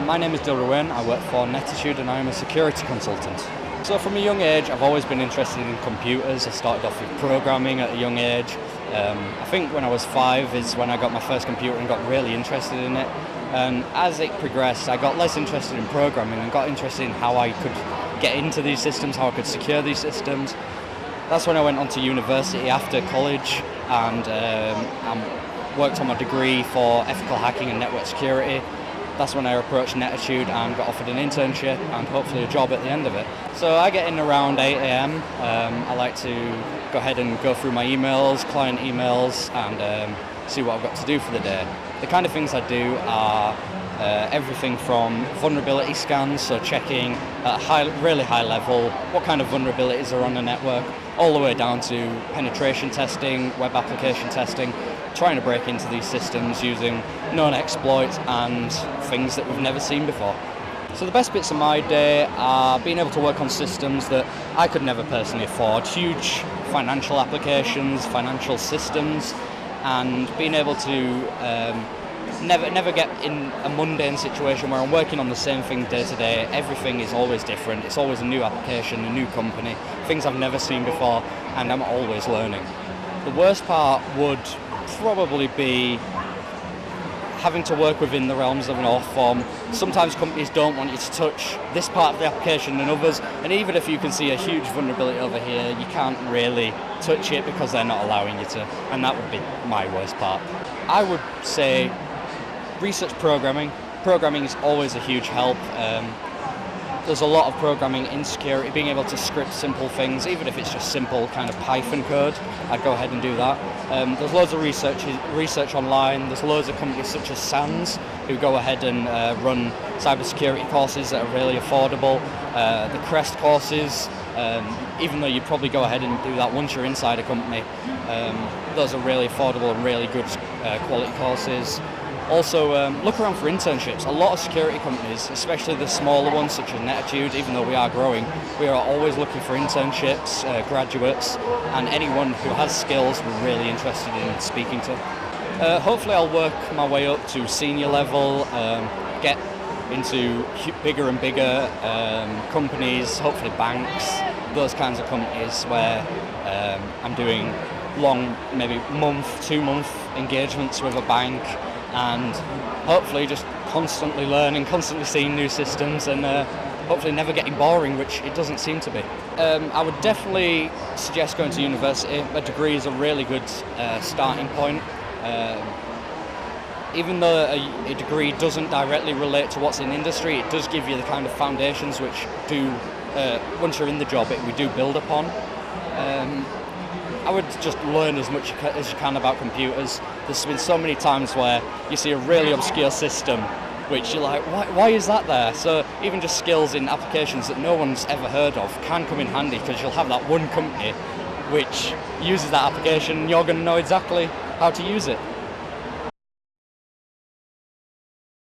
My name is Dale Ruane. I work for Nettitude and I am a security consultant. So from a young age I've always been interested in computers. I started off with programming at a young age. I think when I was 5 is when I got my first computer and got really interested in it. And as it progressed I got less interested in programming and got interested in how I could get into these systems, how I could secure these systems. That's when I went on to university after college and worked on my degree for ethical hacking and network security. That's when I approached Nettitude and got offered an internship and hopefully a job at the end of it. So I get in around 8 AM. I like to go ahead and go through my emails, client emails, and see what I've got to do for the day. The kind of things I do are everything from vulnerability scans, so checking at a really high level what kind of vulnerabilities are on the network, all the way down to penetration testing, web application testing, trying to break into these systems using known exploits and things that we've never seen before. So the best bits of my day are being able to work on systems that I could never personally afford, huge financial applications, financial systems, and being able to never get in a mundane situation where I'm working on the same thing day to day. Everything is always different. It's always a new application, a new company, things I've never seen before, and I'm always learning. The worst part would probably be having to work within the realms of an auth form. Sometimes companies don't want you to touch this part of the application and others, and even if you can see a huge vulnerability over here, you can't really touch it because they're not allowing you to, and that would be my worst part. I would say research programming. Programming is always a huge help. There's a lot of programming in security, being able to script simple things, even if it's just simple kind of Python code, I'd go ahead and do that. There's loads of research online. There's loads of companies such as SANS who go ahead and run cybersecurity courses that are really affordable. The CREST courses, even though you'd probably go ahead and do that once you're inside a company, those are really affordable and really good quality courses. Also, look around for internships. A lot of security companies, especially the smaller ones such as Nettitude, even though we are growing, we are always looking for internships, graduates, and anyone who has skills we're really interested in speaking to. Hopefully I'll work my way up to senior level, get into bigger and bigger companies, hopefully banks, those kinds of companies where I'm doing long, maybe month, 2-month engagements with a bank, and hopefully just constantly learning, constantly seeing new systems, and hopefully never getting boring, which it doesn't seem to be. I would definitely suggest going to university. A degree is a really good starting point. Even though a degree doesn't directly relate to what's in industry, it does give you the kind of foundations which do, once you're in the job, we do build upon. I would just learn as much as you can about computers. There's been so many times where you see a really obscure system which you're like, why is that there? So even just skills in applications that no one's ever heard of can come in handy, because you'll have that one company which uses that application and you're going to know exactly how to use it.